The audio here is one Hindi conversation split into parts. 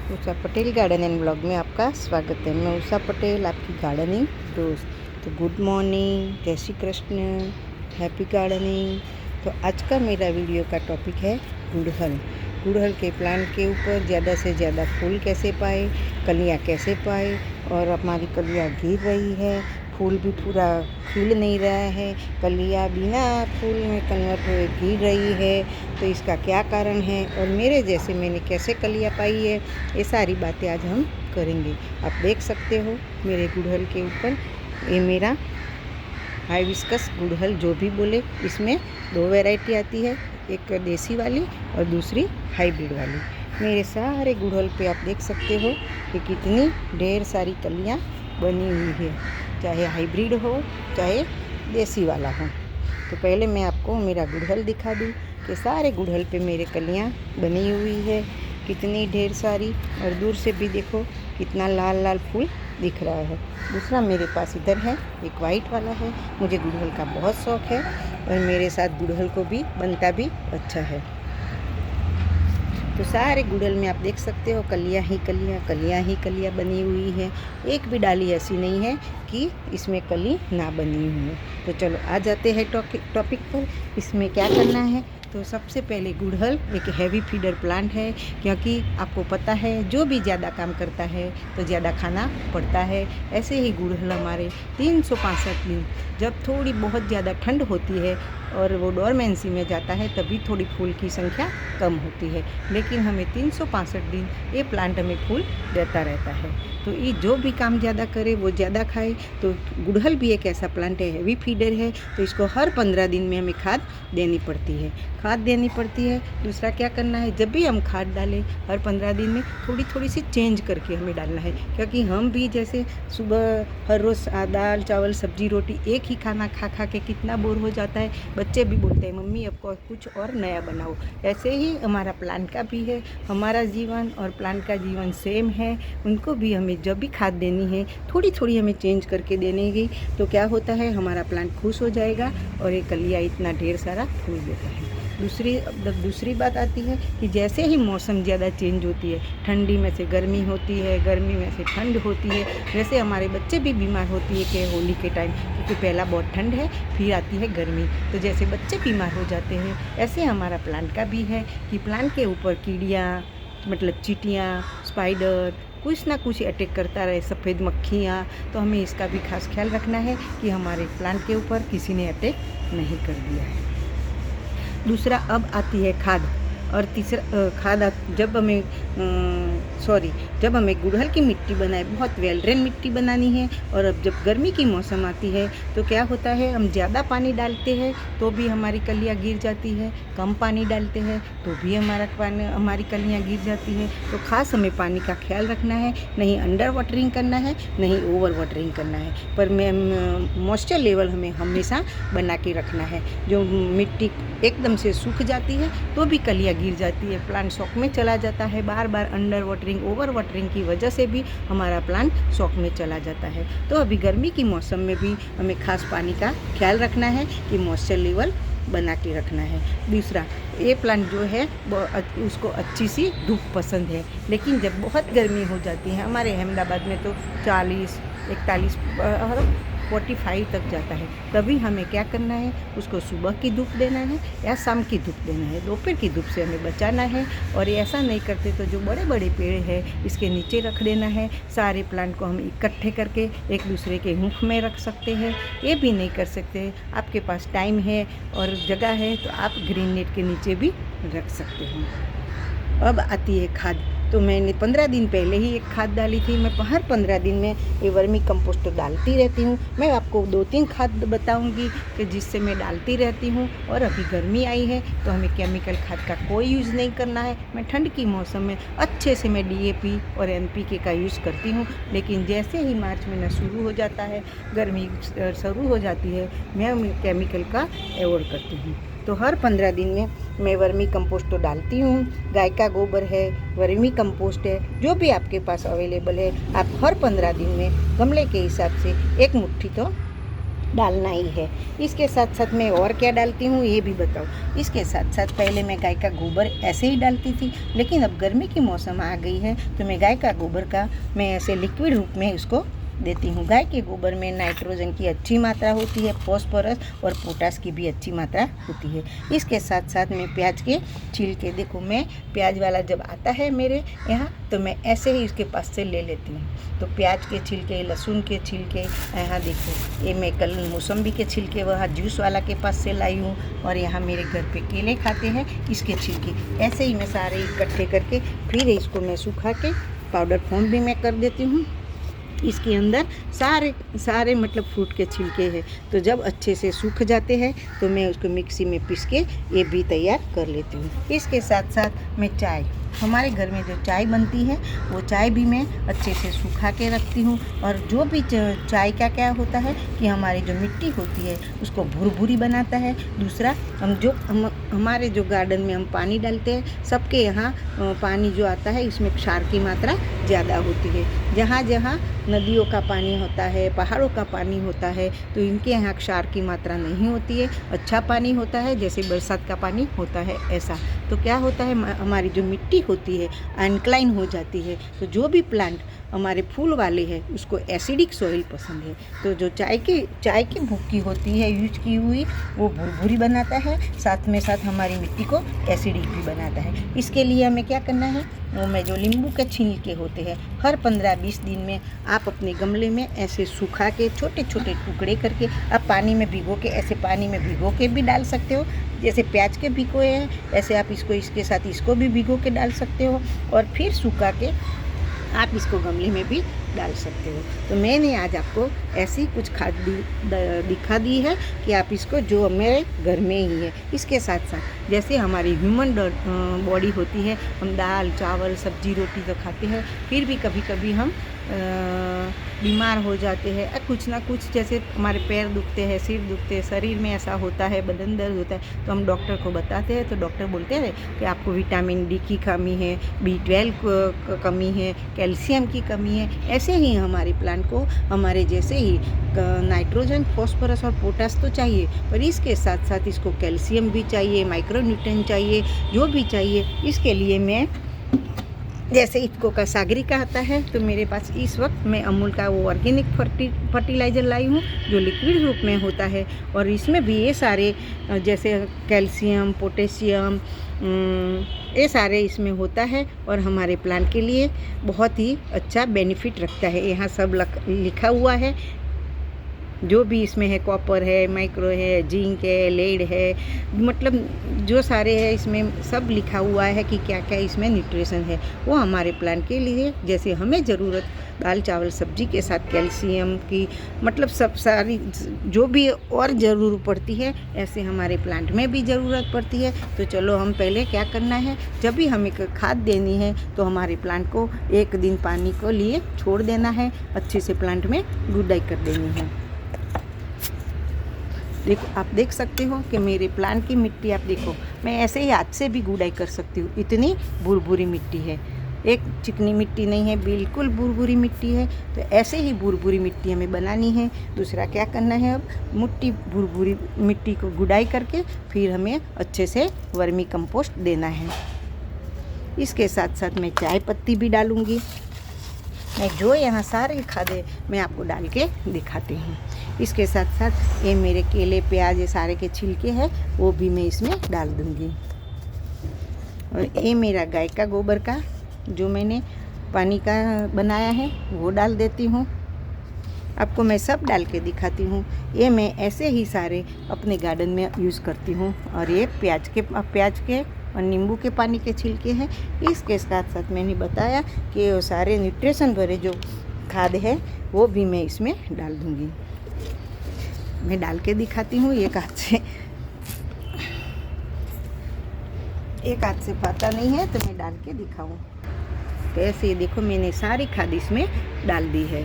Usha Patel garden and blog में आपका स्वागत है। मैं उषा पटेल, आपकी गार्डनिंग दोस्त। तो गुड मॉर्निंग, जय श्री कृष्ण, हैप्पी गार्डनिंग। तो आज का मेरा वीडियो का टॉपिक है गुड़हल। गुड़हल के प्लांट के ऊपर ज़्यादा से ज़्यादा फूल कैसे पाए, कलियाँ कैसे पाए। और हमारी कलियाँ गिर रही है, फूल भी पूरा खिल नहीं रहा है, कलियाँ बिना फूल में कन्वर्ट हुए गिर रही है। तो इसका क्या कारण है और मेरे जैसे मैंने कैसे कलियाँ पाई है, ये सारी बातें आज हम करेंगे। आप देख सकते हो मेरे गुड़हल के ऊपर, ये मेरा हाइबिस्कस गुड़हल जो भी बोले, इसमें 2 वैरायटी आती है, एक देसी वाली और दूसरी हाइब्रिड वाली। मेरे सारे गुड़हल पे आप देख सकते हो कि कितनी ढेर सारी कलियाँ बनी हुई है, चाहे हाइब्रिड हो चाहे देसी वाला हो। तो पहले मैं आपको मेरा गुड़हल दिखा दूँ कि सारे गुड़हल पे मेरे कलियाँ बनी हुई है, कितनी ढेर सारी। और दूर से भी देखो कितना लाल लाल फूल दिख रहा है। दूसरा मेरे पास इधर है, एक वाइट वाला है। मुझे गुड़हल का बहुत शौक़ है और मेरे साथ गुड़हल को भी बनता भी अच्छा है। तो सारे गुड़हल में आप देख सकते हो कलियाँ ही कलियाँ, कलियाँ ही कलियाँ बनी हुई है। एक भी डाली ऐसी नहीं है कि इसमें कली ना बनी हुई है। तो चलो आ जाते हैं टॉपिक पर। इसमें क्या करना है, तो सबसे पहले गुड़हल एक हैवी फीडर प्लांट है, क्योंकि आपको पता है जो भी ज़्यादा काम करता है तो ज़्यादा खाना पड़ता है। ऐसे ही गुड़हल हमारे 365 दिन, जब थोड़ी बहुत ज़्यादा ठंड होती है और वो डोरमेंसी में जाता है, तभी थोड़ी फूल की संख्या कम होती है, लेकिन हमें 365 दिन ये प्लांट हमें फूल देता रहता है। तो ये जो भी काम ज़्यादा करे वो ज़्यादा खाए। तो गुड़हल भी एक ऐसा प्लांट है, हैवी फीडर है, तो इसको हर 15 दिन में हमें खाद देनी पड़ती है। दूसरा क्या करना है, जब भी हम खाद डालें हर 15 दिन में थोड़ी थोड़ी सी चेंज करके हमें डालना है, क्योंकि हम भी जैसे सुबह हर रोज़ दाल चावल सब्जी रोटी एक ही खाना खा खा के कितना बोर हो जाता है। बच्चे भी बोलते हैं मम्मी अब कुछ और नया बनाओ। ऐसे ही हमारा प्लांट का भी है, हमारा जीवन और प्लांट का जीवन सेम है। उनको भी हमें जब भी खाद देनी है थोड़ी थोड़ी हमें चेंज करके देने की, तो क्या होता है हमारा प्लांट खुश हो जाएगा और ये कलियाँ इतना ढेर सारा फूल देता है। दूसरी बात आती है कि जैसे ही मौसम ज़्यादा चेंज होती है, ठंडी में से गर्मी होती है, गर्मी में से ठंड होती है, वैसे हमारे बच्चे भी बीमार होती है कि होली के टाइम, क्योंकि पहला बहुत ठंड है फिर आती है गर्मी, तो जैसे बच्चे बीमार हो जाते हैं, ऐसे हमारा प्लांट का भी है कि प्लांट के ऊपर कीड़ियाँ मतलब चींटियाँ, स्पाइडर कुछ ना कुछ अटैक करता रहे, सफ़ेद मक्खियाँ। तो हमें इसका भी खास ख्याल रखना है कि हमारे प्लांट के ऊपर किसी ने अटैक नहीं कर दिया है। दूसरा अब आती है खाद। और तीसरा जब हमें गुड़हल की मिट्टी बनाए, बहुत वेल ड्रेन मिट्टी बनानी है। और अब जब गर्मी की मौसम आती है तो क्या होता है, हम ज़्यादा पानी डालते हैं तो भी हमारी कलियाँ गिर जाती है, कम पानी डालते हैं तो भी हमारी कलियाँ गिर जाती है। तो ख़ास हमें पानी का ख्याल रखना है, नहीं अंडर वाटरिंग करना है, नहीं ओवर वाटरिंग करना है, पर मॉइस्चर लेवल हमें हमेशा बना के रखना है। जो मिट्टी एकदम से सूख जाती है तो भी कलियाँ गिर जाती है, प्लांट शॉक में चला जाता है। बार बार अंडर वाटरिंग ओवर वाटरिंग की वजह से भी हमारा प्लांट शॉक में चला जाता है। तो अभी गर्मी की मौसम में भी हमें खास पानी का ख्याल रखना है कि मॉइस्चर लेवल बना के रखना है। दूसरा, ये प्लांट जो है उसको अच्छी सी धूप पसंद है, लेकिन जब बहुत गर्मी हो जाती है, हमारे अहमदाबाद में तो 40, 41 और 45 तक जाता है, तभी हमें क्या करना है, उसको सुबह की धूप देना है या शाम की धूप देना है। दोपहर की धूप से हमें बचाना है। और ऐसा नहीं करते तो जो बड़े बड़े पेड़ हैं इसके नीचे रख देना है। सारे प्लांट को हम इकट्ठे करके एक दूसरे के मुख में रख सकते हैं, ये भी नहीं कर सकते। आपके पास टाइम है और जगह है तो आप ग्रीन नेट के नीचे भी रख सकते हो। अब आती है खाद। तो मैंने 15 दिन पहले ही एक खाद डाली थी। मैं हर 15 दिन में ये वर्मी कंपोस्ट तो डालती रहती हूँ। मैं आपको 2-3 खाद बताऊँगी कि जिससे मैं डालती रहती हूँ। और अभी गर्मी आई है तो हमें केमिकल खाद का कोई यूज़ नहीं करना है। मैं ठंड की मौसम में अच्छे से मैं DAP और NPK का यूज़ करती हूँ, लेकिन जैसे ही मार्च महीना शुरू हो जाता है, गर्मी शुरू हो जाती है, मैं केमिकल का अवॉइड करती हूँ। तो हर 15 दिन में मैं वर्मी कंपोस्ट तो डालती हूँ। गाय का गोबर है, वर्मी कंपोस्ट है, जो भी आपके पास अवेलेबल है, आप हर 15 दिन में गमले के हिसाब से एक मुट्ठी तो डालना ही है। इसके साथ साथ मैं और क्या डालती हूँ ये भी बताऊँ। इसके साथ साथ पहले मैं गाय का गोबर ऐसे ही डालती थी, लेकिन अब गर्मी की मौसम आ गई है तो मैं गाय का गोबर का मैं ऐसे लिक्विड रूप में उसको देती हूँ। गाय के गोबर में नाइट्रोजन की अच्छी मात्रा होती है, फॉस्फोरस और पोटास की भी अच्छी मात्रा होती है। इसके साथ साथ मैं प्याज के छिलके, देखो मैं प्याज वाला जब आता है मेरे यहाँ तो मैं ऐसे ही उसके पास से ले लेती हूँ। तो प्याज के छिलके, लहसुन के छिलके, यहाँ देखो ये मैं कल मौसम्बी के छिलके वहाँ जूस वाला के पास से लाई हूँ, और यहाँ मेरे घर पे केले खाते हैं इसके छिलके। ऐसे ही मैं सारे इकट्ठे करके फिर इसको मैं सुखा के पाउडर फॉर्म भी मैं कर देती हूँ। इसके अंदर सारे मतलब फ्रूट के छिलके हैं, तो जब अच्छे से सूख जाते हैं तो मैं उसको मिक्सी में पीस के ये भी तैयार कर लेती हूँ। इसके साथ साथ मैं चाय, हमारे घर में जो चाय बनती है वो चाय भी मैं अच्छे से सुखा के रखती हूँ। और जो भी चाय का क्या होता है कि हमारी जो मिट्टी होती है उसको भुरभुरी बनाता है। दूसरा हमारे जो गार्डन में हम पानी डालते हैं, सबके यहाँ पानी जो आता है इसमें क्षार की मात्रा ज़्यादा होती है। जहाँ जहाँ नदियों का पानी होता है, पहाड़ों का पानी होता है, तो इनके यहाँ क्षार की मात्रा नहीं होती है, अच्छा पानी होता है जैसे बरसात का पानी होता है ऐसा। तो क्या होता है हमारी जो मिट्टी होती है अनक्लाइन हो जाती है। तो जो भी प्लांट हमारे फूल वाले हैं उसको एसिडिक सॉइल पसंद है, तो जो चाय की भुक्की होती है यूज की हुई वो भुरभुरी बनाता है, साथ में साथ हमारी मिट्टी को एसिडिक भी बनाता है। इसके लिए हमें क्या करना है, वो में जो नींबू के छिलके होते हैं हर 15-20 दिन में आप अपने गमले में ऐसे सुखा के छोटे छोटे टुकड़े करके आप पानी में भिगो के, ऐसे पानी में भिगो के भी डाल सकते हो, जैसे प्याज के भिगोए हैं ऐसे आप इसको इसके साथ इसको भी भिगो के डाल सकते हो, और फिर सुखा के आप इसको गमले में भी डाल सकते हो। तो मैंने आज आपको ऐसी कुछ खाद दिखा दी है कि आप इसको, जो मेरे घर में ही है, इसके साथ साथ जैसे हमारी ह्यूमन बॉडी होती है, हम दाल चावल सब्जी रोटी तो खाते हैं, फिर भी कभी कभी हम बीमार हो जाते हैं, कुछ ना कुछ, जैसे हमारे पैर दुखते हैं, सिर दुखते हैं, शरीर में ऐसा होता है, बदन दर्द होता है, तो हम डॉक्टर को बताते हैं, तो डॉक्टर बोलते हैं कि आपको विटामिन डी की कमी है, B12 कमी है, कैल्शियम की कमी है। ऐसे ही हमारे प्लांट को हमारे जैसे ही नाइट्रोजन, फॉस्फोरस और पोटास तो चाहिए, पर इसके साथ साथ इसको कैल्शियम भी चाहिए, माइक्रोन्यूट्रिएंट चाहिए, जो भी चाहिए। इसके लिए मैं, जैसे इफ्को का सागरिका आता है, तो मेरे पास इस वक्त मैं अमूल का वो ऑर्गेनिक फर्टिलाइज़र लाई हूँ जो लिक्विड रूप में होता है, और इसमें भी ये सारे जैसे कैल्शियम, पोटेशियम, ये सारे इसमें होता है, और हमारे प्लांट के लिए बहुत ही अच्छा बेनिफिट रखता है। यहाँ सब लिखा हुआ है, जो भी इसमें है, कॉपर है, माइक्रो है, जिंक है, लेड है, मतलब जो सारे है इसमें सब लिखा हुआ है कि क्या क्या इसमें न्यूट्रिशन है, वो हमारे प्लांट के लिए, जैसे हमें ज़रूरत दाल चावल सब्जी के साथ कैल्शियम की, मतलब सब सारी जो भी और ज़रूरत पड़ती है, ऐसे हमारे प्लांट में भी ज़रूरत पड़ती है। तो चलो हम पहले क्या करना है, जब भी हमें खाद देनी है तो हमारे प्लांट को एक दिन पानी को लिए छोड़ देना है, अच्छे से प्लांट में गुडाई कर देनी है। देखो आप देख सकते हो कि मेरे प्लांट की मिट्टी, आप देखो मैं ऐसे ही हाथ से भी गुडाई कर सकती हूँ, इतनी भुरभुरी मिट्टी है, एक चिकनी मिट्टी नहीं है, बिल्कुल भुरभुरी मिट्टी है। तो ऐसे ही भुरभुरी मिट्टी हमें बनानी है। दूसरा क्या करना है, अब भुरभुरी मिट्टी को गुडाई करके फिर हमें अच्छे से वर्मी कंपोस्ट देना है। इसके साथ साथ मैं चाय पत्ती भी डालूँगी। मैं जो यहाँ सारे खादे मैं आपको डाल के दिखाती हूँ। इसके साथ साथ ये मेरे केले, प्याज, ये सारे के छिलके हैं वो भी मैं इसमें डाल दूँगी। और ये मेरा गाय का गोबर का जो मैंने पानी का बनाया है वो डाल देती हूँ। आपको मैं सब डाल के दिखाती हूँ। ये मैं ऐसे ही सारे अपने गार्डन में यूज़ करती हूँ। और ये प्याज के और नींबू के पानी के छिलके हैं। इसके साथ साथ मैंने बताया कि वो सारे न्यूट्रिशन भरे जो खाद है वो भी मैं इसमें डाल दूँगी। मैं डाल के दिखाती हूँ। एक हाथ से पता नहीं है तो मैं डाल के दिखाऊँ। तो ऐसे देखो मैंने सारी खाद इसमें डाल दी है।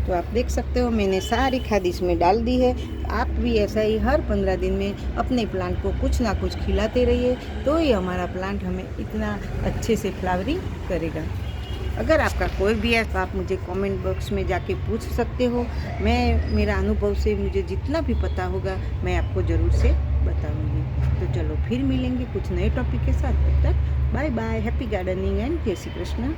तो आप देख सकते हो मैंने सारी खाद इसमें डाल दी है। आप भी ऐसा ही हर 15 दिन में अपने प्लांट को कुछ ना कुछ खिलाते रहिए, तो ही हमारा प्लांट हमें इतना अच्छे से फ्लावरिंग करेगा। अगर आपका कोई भी है तो आप मुझे कमेंट बॉक्स में जाके पूछ सकते हो। मैं मेरा अनुभव से मुझे जितना भी पता होगा मैं आपको ज़रूर से बताऊंगी। तो चलो फिर मिलेंगे कुछ नए टॉपिक के साथ। तब तक bye bye, happy gardening and जय श्री कृष्ण।